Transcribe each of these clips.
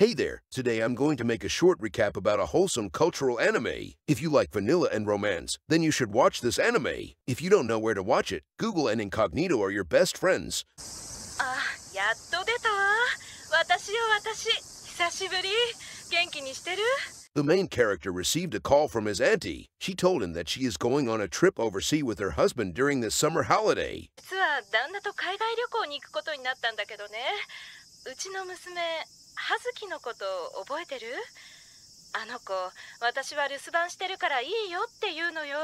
Hey there, today I'm going to make a short recap about a wholesome cultural anime. If you like vanilla and romance, then you should watch this anime. If you don't know where to watch it, Google and Incognito are your best friends. やっと出たわ。私よ私。久しぶり。元気にしてる? The main character received a call from his auntie. She told him that she is going on a trip overseas with her husband during this summer holiday. 実は旦那と海外旅行に行くことになったんだけどね。うちの娘、葉月のこと覚えてる？あの子、私は留守番してるからいいよって言うのよ。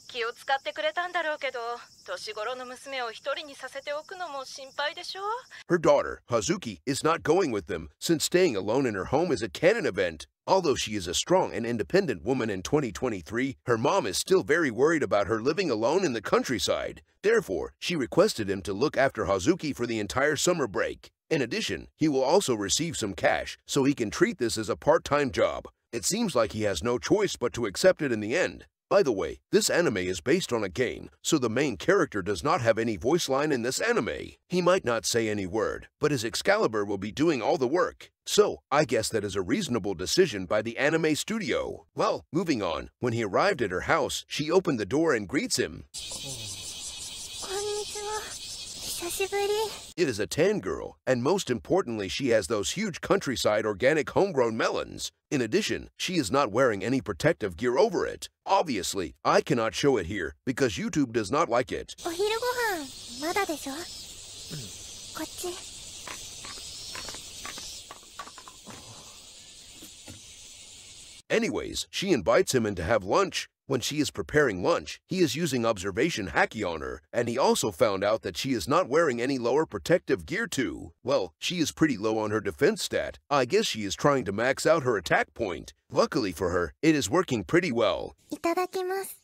気を使ってくれたんだろうけど、年頃の娘を一人にさせておくのも心配でしょ? Her daughter, Hazuki, is not going with them since staying alone in her home is a canon event. Although she is a strong and independent woman in 2023, her mom is still very worried about her living alone in the countryside. Therefore, she requested him to look after Hazuki for the entire summer break. In addition, he will also receive some cash, so he can treat this as a part-time job. It seems like he has no choice but to accept it in the end. By the way, this anime is based on a game, so the main character does not have any voice line in this anime. He might not say any word, but his Excalibur will be doing all the work. So, I guess that is a reasonable decision by the anime studio. Well, moving on, when he arrived at her house, she opened the door and greets him. It is a tan girl, and most importantly, she has those huge countryside organic homegrown melons. In addition, she is not wearing any protective gear over it. Obviously, I cannot show it here because YouTube does not like it. Anyways, she invites him in to have lunch. When she is preparing lunch, he is using observation haki on her, and he also found out that she is not wearing any lower protective gear too. Well, she is pretty low on her defense stat. I guess she is trying to max out her attack point. Luckily for her, it is working pretty well. Itadakimasu.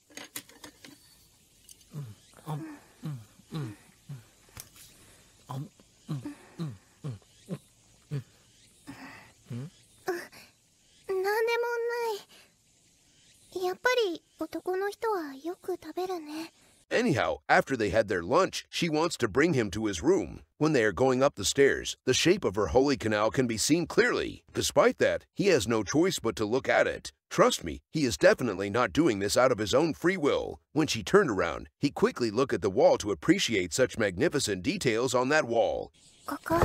やっぱり男の人はよく食べるね。 Anyhow, after they had their lunch, she wants to bring him to his room. When they are going up the stairs, the shape of her holy canal can be seen clearly. Despite that, he has no choice but to look at it. Trust me, he is definitely not doing this out of his own free will. When she turned around, he quickly looked at the wall to appreciate such magnificent details on that wall. ここ。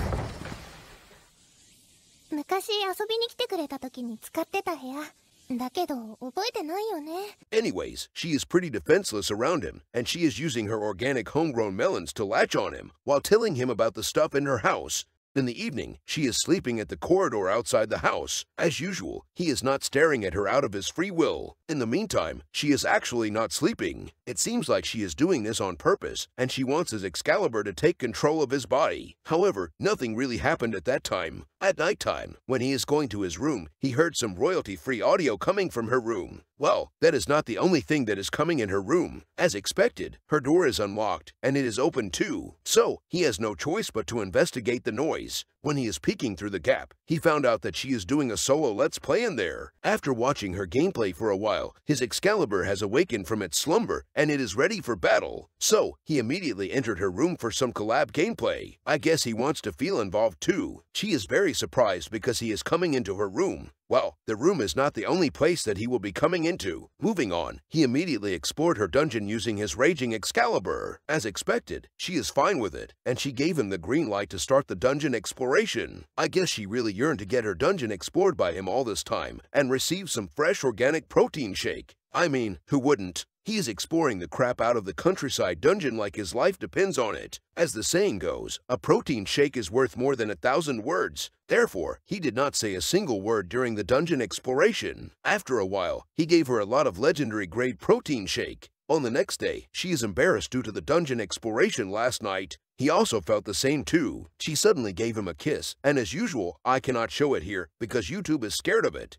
昔遊びに来てくれた時に使ってた部屋。 だけど覚えてないよね。 Anyways, she is pretty defenseless around him, and she is using her organic homegrown melons to latch on him while telling him about the stuff in her house. In the evening, she is sleeping at the corridor outside the house. As usual, he is not staring at her out of his free will. In the meantime, she is actually not sleeping. It seems like she is doing this on purpose, and she wants his Excalibur to take control of his body. However, nothing really happened at that time. At nighttime, when he is going to his room, he heard some royalty-free audio coming from her room. Well, that is not the only thing that is coming in her room. As expected, her door is unlocked, and it is open too. So, he has no choice but to investigate the noise. When he is peeking through the gap, he found out that she is doing a solo Let's Play in there. After watching her gameplay for a while, his Excalibur has awakened from its slumber, and it is ready for battle. So, he immediately entered her room for some collab gameplay. I guess he wants to feel involved too. She is very surprised because he is coming into her room. Well, the room is not the only place that he will be coming into. Moving on, he immediately explored her dungeon using his raging Excalibur. As expected, she is fine with it, and she gave him the green light to start the dungeon exploration. I guess she really yearned to get her dungeon explored by him all this time, and receive some fresh organic protein shake. I mean, who wouldn't? He is exploring the crap out of the countryside dungeon like his life depends on it. As the saying goes, a protein shake is worth more than 1,000 words. Therefore, he did not say a single word during the dungeon exploration. After a while, he gave her a lot of legendary grade protein shake. On the next day, she is embarrassed due to the dungeon exploration last night. He also felt the same too. She suddenly gave him a kiss, and as usual, I cannot show it here because YouTube is scared of it.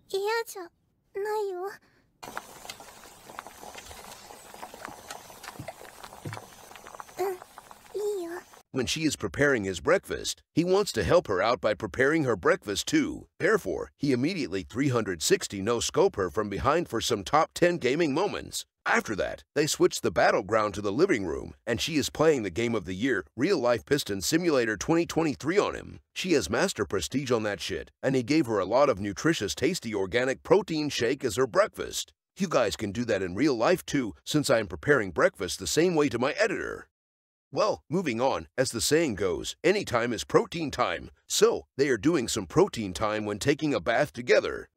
嫌じゃないよ。 When she is preparing his breakfast, he wants to help her out by preparing her breakfast too. Therefore, he immediately 360 no-scope her from behind for some top 10 gaming moments. After that, they switch the battleground to the living room, and she is playing the game of the year, Real Life Piston Simulator 2023 on him. She has master prestige on that shit, and he gave her a lot of nutritious, tasty organic protein shake as her breakfast. You guys can do that in real life too, since I am preparing breakfast the same way to my editor. Well, moving on, as the saying goes, any time is protein time. So, they are doing some protein time when taking a bath together.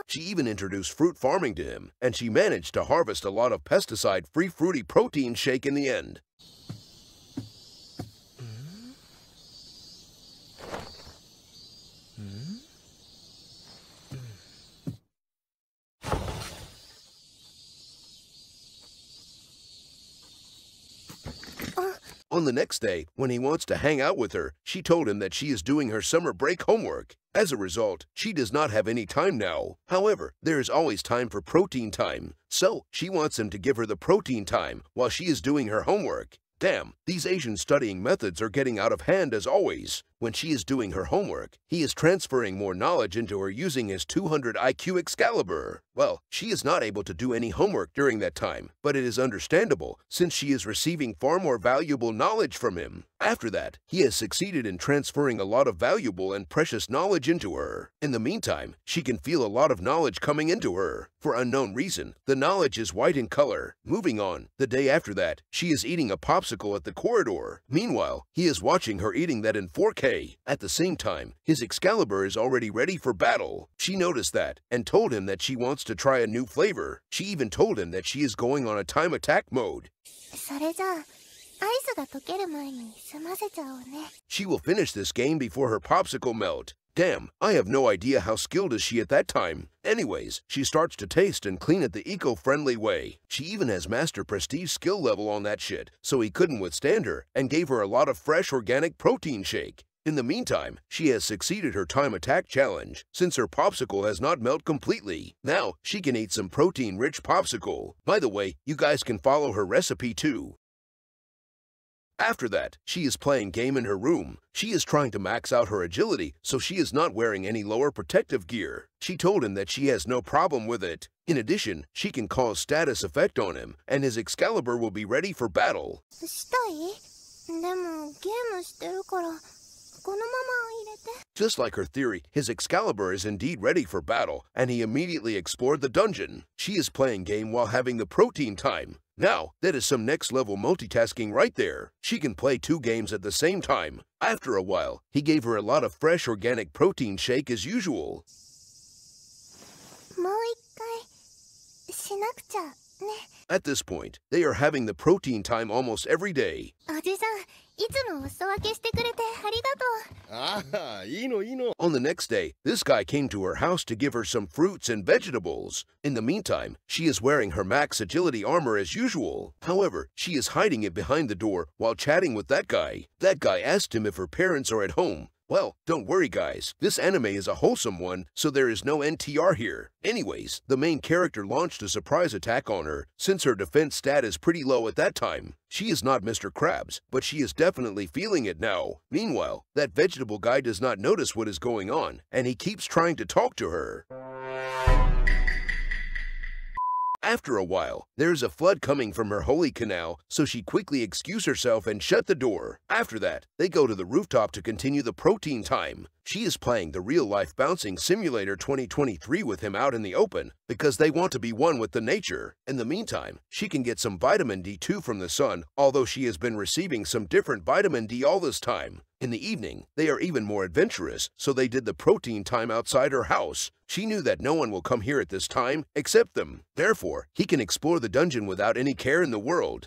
She even introduced fruit farming to him, and she managed to harvest a lot of pesticide-free fruity protein shake in the end. On the next day, when he wants to hang out with her, she told him that she is doing her summer break homework. As a result, she does not have any time now. However, there is always time for protein time, so she wants him to give her the protein time while she is doing her homework. Damn, these Asian studying methods are getting out of hand as always. When she is doing her homework, he is transferring more knowledge into her using his 200 IQ Excalibur. Well, she is not able to do any homework during that time, but it is understandable since she is receiving far more valuable knowledge from him. After that, he has succeeded in transferring a lot of valuable and precious knowledge into her. In the meantime, she can feel a lot of knowledge coming into her. For unknown reason, the knowledge is white in color. Moving on, the day after that, she is eating a popsicle at the corridor. Meanwhile, he is watching her eating that in 4K. At the same time, his Excalibur is already ready for battle. She noticed that and told him that she wants to try a new flavor. She even told him that she is going on a time attack mode. She will finish this game before her popsicle melt. Damn, I have no idea how skilled is she at that time. Anyways, she starts to taste and clean it the eco-friendly way. She even has master prestige skill level on that shit, so he couldn't withstand her and gave her a lot of fresh organic protein shake. In the meantime, she has succeeded her time attack challenge, since her popsicle has not melted completely. Now, she can eat some protein-rich popsicle. By the way, you guys can follow her recipe too. After that, she is playing game in her room. She is trying to max out her agility, so she is not wearing any lower protective gear. She told him that she has no problem with it. In addition, she can cause status effect on him, and his Excalibur will be ready for battle. Just like her theory, his Excalibur is indeed ready for battle, and he immediately explored the dungeon. She is playing game while having the protein time. Now, that is some next-level multitasking right there. She can play 2 games at the same time. After a while, he gave her a lot of fresh organic protein shake as usual. At this point, they are having the protein time almost every day. On the next day, this guy came to her house to give her some fruits and vegetables. In the meantime, she is wearing her max agility armor as usual. However, she is hiding it behind the door while chatting with that guy. That guy asked him if her parents are at home. Well, don't worry guys, this anime is a wholesome one, so there is no NTR here. Anyways, the main character launched a surprise attack on her, since her defense stat is pretty low at that time. She is not Mr. Krabs, but she is definitely feeling it now. Meanwhile, that vegetable guy does not notice what is going on, and he keeps trying to talk to her. After a while, there is a flood coming from her holy canal, so she quickly excused herself and shut the door. After that, they go to the rooftop to continue the protein time. She is playing the real-life bouncing simulator 2023 with him out in the open because they want to be one with the nature. In the meantime, she can get some vitamin D2 from the sun, although she has been receiving some different vitamin D all this time. In the evening, they are even more adventurous, so they did the protein time outside her house. She knew that no one will come here at this time except them. Therefore, he can explore the dungeon without any care in the world.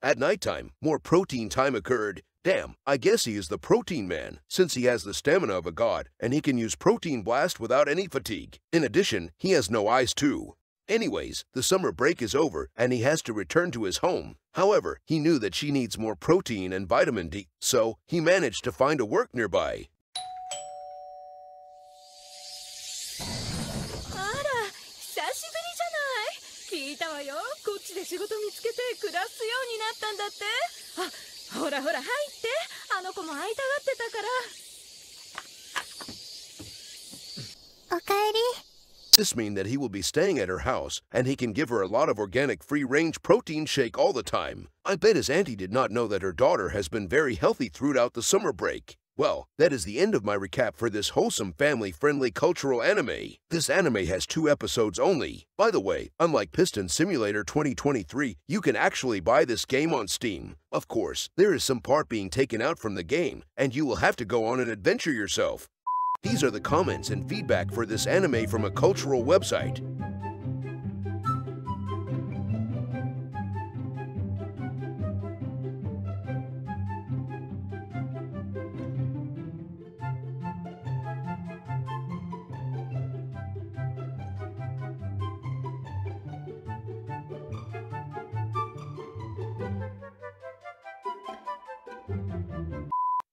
At nighttime, more protein time occurred. Damn, I guess he is the protein man, since he has the stamina of a god, and he can use protein blast without any fatigue. In addition, he has no eyes too. Anyways, the summer break is over, and he has to return to his home. However, he knew that she needs more protein and vitamin D, so he managed to find a work nearby. で仕事見つけて暮らすようになったんだって。あ、ほらほら入って。あの子も会いたがってたから。おかえり。This means that he will be staying at her house, and he can give her a lot of organic free-range protein shake all the time. I bet his auntie did not know that her daughter has been very healthy throughout the summer break. Well, that is the end of my recap for this wholesome, family-friendly cultural anime. This anime has 2 episodes only. By the way, unlike Piston Simulator 2023, you can actually buy this game on Steam. Of course, there is some part being taken out from the game, and you will have to go on an adventure yourself. These are the comments and feedback for this anime from a cultural website.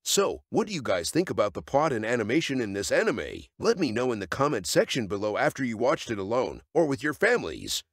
So, what do you guys think about the plot and animation in this anime? Let me know in the comment section below after you watched it alone or with your families.